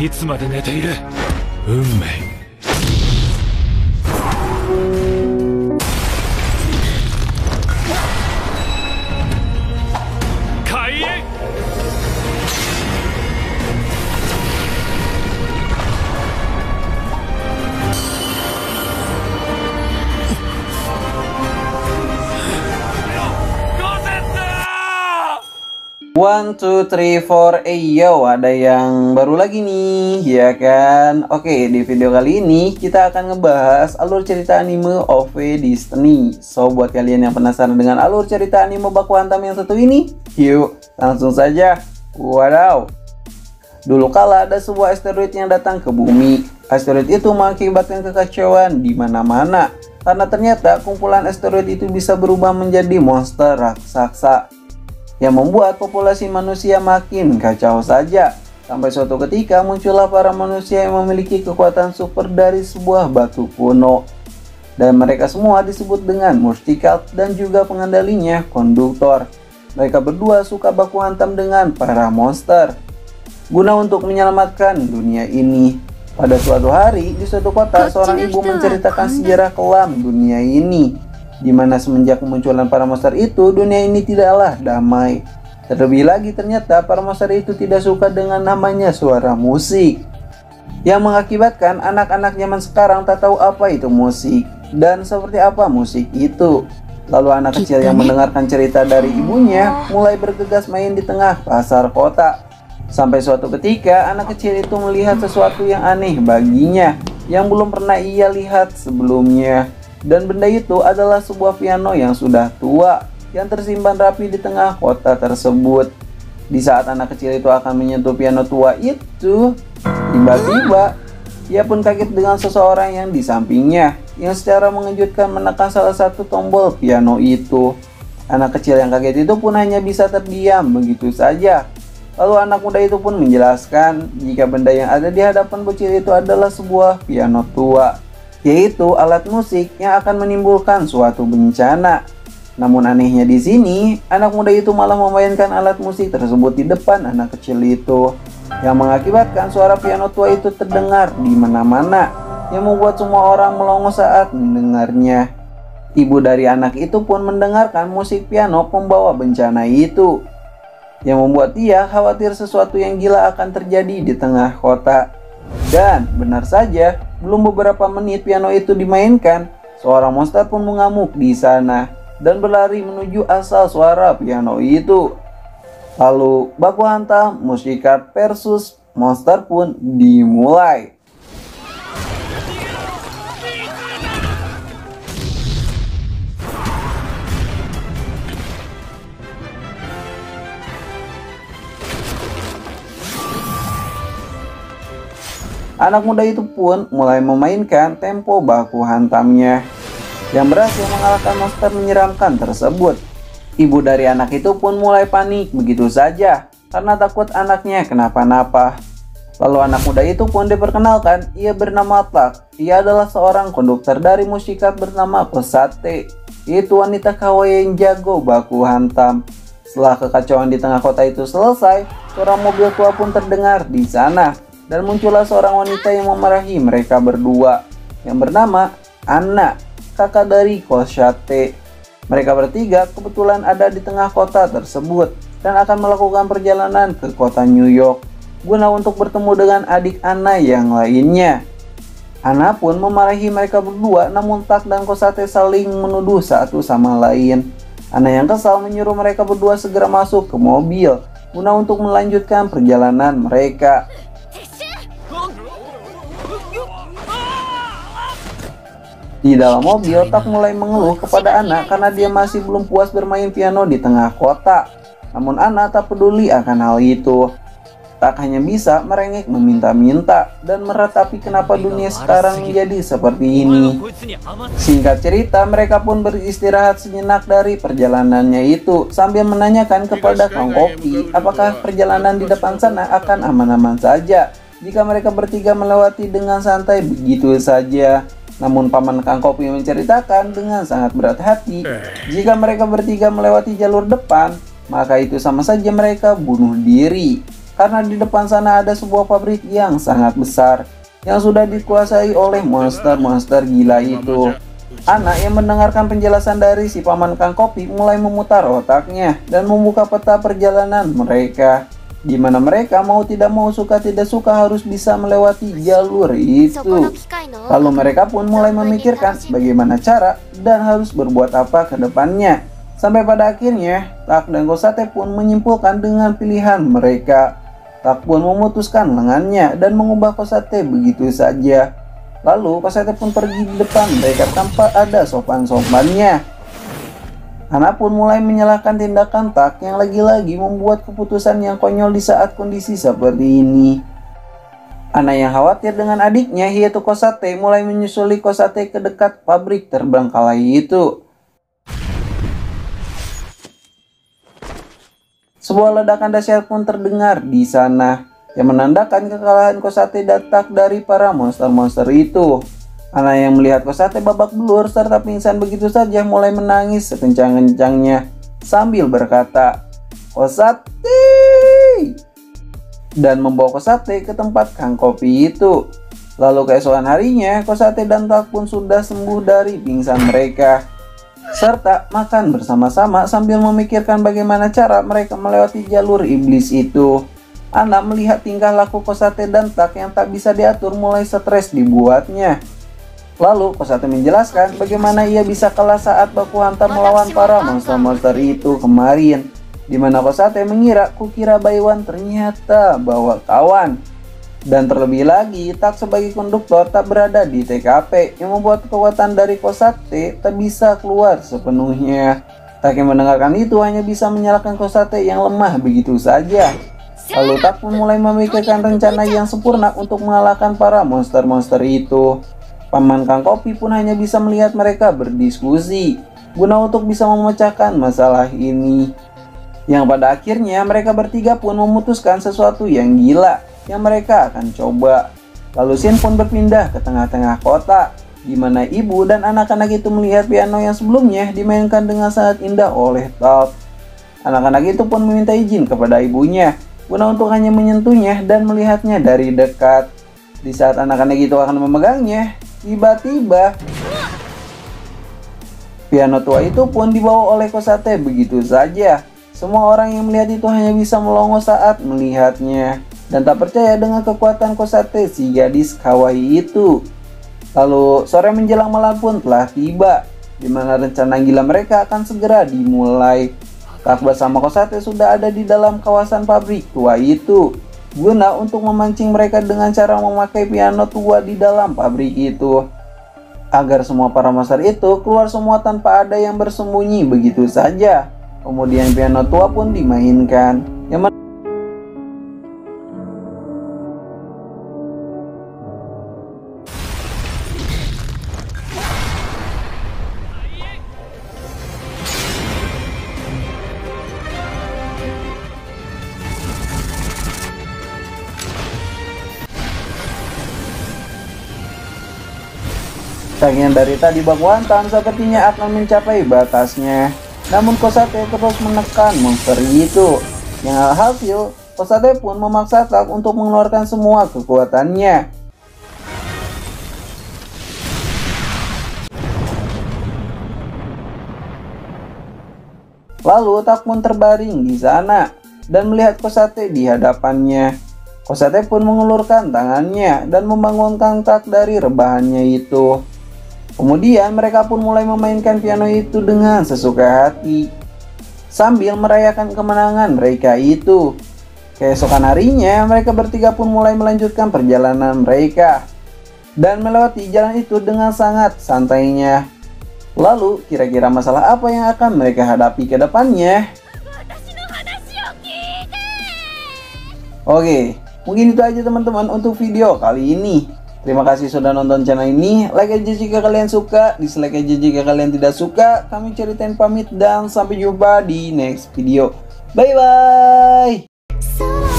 いつまで寝ている。運命。開演。One, two, three, four, yo, ada yang baru lagi nih, ya kan? Oke, di video kali ini kita akan ngebahas alur cerita anime OV Destiny. So, buat kalian yang penasaran dengan alur cerita anime Baku Hantam yang satu ini, yuk, langsung saja. Wadaw! Dulu kala ada sebuah asteroid yang datang ke bumi. Asteroid itu mengakibatkan kekacauan di mana-mana, karena ternyata kumpulan asteroid itu bisa berubah menjadi monster raksasa yang membuat populasi manusia makin kacau saja. Sampai suatu ketika muncullah para manusia yang memiliki kekuatan super dari sebuah batu kuno. Dan mereka semua disebut dengan Mustikad dan juga pengendalinya Konduktor. Mereka berdua suka baku hantam dengan para monster guna untuk menyelamatkan dunia ini. Pada suatu hari di suatu kota, seorang ibu menceritakan sejarah kelam dunia ini, di mana semenjak kemunculan para monster itu, dunia ini tidaklah damai. Terlebih lagi ternyata para monster itu tidak suka dengan namanya suara musik, yang mengakibatkan anak-anak zaman sekarang tak tahu apa itu musik dan seperti apa musik itu. Lalu anak kecil yang mendengarkan cerita dari ibunya mulai bergegas main di tengah pasar kota. Sampai suatu ketika anak kecil itu melihat sesuatu yang aneh baginya, yang belum pernah ia lihat sebelumnya. Dan benda itu adalah sebuah piano yang sudah tua, yang tersimpan rapi di tengah kota tersebut. Di saat anak kecil itu akan menyentuh piano tua itu, tiba-tiba ia pun kaget dengan seseorang yang di sampingnya, yang secara mengejutkan menekan salah satu tombol piano itu. Anak kecil yang kaget itu pun hanya bisa terdiam begitu saja. Lalu anak muda itu pun menjelaskan jika benda yang ada di hadapan bocil itu adalah sebuah piano tua, yaitu alat musik yang akan menimbulkan suatu bencana. Namun anehnya di sini, anak muda itu malah memainkan alat musik tersebut di depan anak kecil itu, yang mengakibatkan suara piano tua itu terdengar di mana-mana, yang membuat semua orang melongo saat mendengarnya. Ibu dari anak itu pun mendengarkan musik piano pembawa bencana itu, yang membuat dia khawatir sesuatu yang gila akan terjadi di tengah kota. Dan benar saja, belum beberapa menit piano itu dimainkan, seorang monster pun mengamuk di sana dan berlari menuju asal suara piano itu. Lalu baku hantam Mustikad versus monster pun dimulai. Anak muda itu pun mulai memainkan tempo baku hantamnya, yang berhasil mengalahkan monster menyeramkan tersebut. Ibu dari anak itu pun mulai panik begitu saja, karena takut anaknya kenapa-napa. Lalu anak muda itu pun diperkenalkan, ia bernama Tak. Ia adalah seorang konduktor dari Mustikad bernama Kosate, yaitu wanita kawaii yang jago baku hantam. Setelah kekacauan di tengah kota itu selesai, suara mobil tua pun terdengar di sana. Dan muncullah seorang wanita yang memarahi mereka berdua, yang bernama Anna, kakak dari Kosate. Mereka bertiga kebetulan ada di tengah kota tersebut dan akan melakukan perjalanan ke kota New York guna untuk bertemu dengan adik Anna yang lainnya. Anna pun memarahi mereka berdua, namun Tak dan Kosate saling menuduh satu sama lain. Anna yang kesal menyuruh mereka berdua segera masuk ke mobil guna untuk melanjutkan perjalanan mereka. Di dalam mobil, Tak mulai mengeluh kepada Anna karena dia masih belum puas bermain piano di tengah kota. Namun Anna tak peduli akan hal itu. Tak hanya bisa merengek meminta-minta dan meratapi kenapa dunia sekarang menjadi seperti ini. Singkat cerita, mereka pun beristirahat sejenak dari perjalanannya itu sambil menanyakan kepada Kang Koki apakah perjalanan di depan sana akan aman-aman saja jika mereka bertiga melewati dengan santai begitu saja. Namun paman Kang Kopi menceritakan dengan sangat berat hati jika mereka bertiga melewati jalur depan, maka itu sama saja mereka bunuh diri. karena di depan sana ada sebuah pabrik yang sangat besar yang sudah dikuasai oleh monster-monster gila itu. Anak yang mendengarkan penjelasan dari si paman Kang Kopi mulai memutar otaknya dan membuka peta perjalanan mereka, di mana mereka mau tidak mau, suka tidak suka harus bisa melewati jalur itu. Lalu mereka pun mulai memikirkan bagaimana cara dan harus berbuat apa ke depannya. Sampai pada akhirnya, Tak dan Kosate pun menyimpulkan dengan pilihan mereka. Tak pun memutuskan lengannya dan mengubah Kosate begitu saja. Lalu Kosate pun pergi di depan mereka tanpa ada sopan-sopannya. Anak pun mulai menyalahkan tindakan Tak yang lagi-lagi membuat keputusan yang konyol di saat kondisi seperti ini. Anak yang khawatir dengan adiknya yaitu Kosate mulai menyusuli Kosate ke dekat pabrik terbengkalai itu. Sebuah ledakan dahsyat pun terdengar di sana yang menandakan kekalahan Kosate dan Tak dari para monster-monster itu. Anak yang melihat Kosate babak belur serta pingsan begitu saja mulai menangis sekencang-kencangnya sambil berkata, "Kosate!" dan membawa Kosate ke tempat Kang Kopi itu. Lalu keesokan harinya, Kosate dan Tak pun sudah sembuh dari pingsan mereka, serta makan bersama-sama sambil memikirkan bagaimana cara mereka melewati jalur iblis itu. Anak melihat tingkah laku Kosate dan Tak yang tak bisa diatur mulai stres dibuatnya. Lalu Kosate menjelaskan bagaimana ia bisa kalah saat baku hantam melawan para monster-monster itu kemarin, di mana Kosate mengira kukira Baiwan ternyata bawa kawan. Dan terlebih lagi, Tak sebagai konduktor tak berada di TKP yang membuat kekuatan dari Kosate tak bisa keluar sepenuhnya. Tak yang mendengarkan itu hanya bisa menyalahkan Kosate yang lemah begitu saja. Lalu Tak pun mulai memikirkan rencana yang sempurna untuk mengalahkan para monster-monster itu. Paman Kang Kopi pun hanya bisa melihat mereka berdiskusi guna untuk bisa memecahkan masalah ini. Yang pada akhirnya mereka bertiga pun memutuskan sesuatu yang gila yang mereka akan coba. Lalu Shin pun berpindah ke tengah-tengah kota, di mana ibu dan anak-anak itu melihat piano yang sebelumnya dimainkan dengan sangat indah oleh Top. Anak-anak itu pun meminta izin kepada ibunya guna untuk hanya menyentuhnya dan melihatnya dari dekat. Di saat anak-anak itu akan memegangnya, tiba-tiba piano tua itu pun dibawa oleh Kosate begitu saja. Semua orang yang melihat itu hanya bisa melongo saat melihatnya dan tak percaya dengan kekuatan Kosate si gadis kawaii itu. Lalu sore menjelang malam pun telah tiba, di mana rencana gila mereka akan segera dimulai. Tak bersama Kosate sudah ada di dalam kawasan pabrik tua itu, guna untuk memancing mereka dengan cara memakai piano tua di dalam pabrik itu, agar semua para monster itu keluar semua tanpa ada yang bersembunyi begitu saja. Kemudian piano tua pun dimainkan, yang sayangnya dari tadi baku hantam sepertinya akan mencapai batasnya. Namun Kosate terus menekan monster itu, yang alhasil Kosate pun memaksa Tak untuk mengeluarkan semua kekuatannya. Lalu Tak pun terbaring di sana dan melihat Kosate di hadapannya. Kosate pun mengulurkan tangannya dan membangunkan Tak dari rebahannya itu. Kemudian mereka pun mulai memainkan piano itu dengan sesuka hati, sambil merayakan kemenangan mereka itu. Keesokan harinya mereka bertiga pun mulai melanjutkan perjalanan mereka dan melewati jalan itu dengan sangat santainya. Lalu kira-kira masalah apa yang akan mereka hadapi ke depannya? Oke, mungkin itu aja teman-teman untuk video kali ini. Terima kasih sudah nonton channel ini. Like aja jika kalian suka, dislike aja jika kalian tidak suka. Kami Ceritain pamit dan sampai jumpa di next video. Bye bye.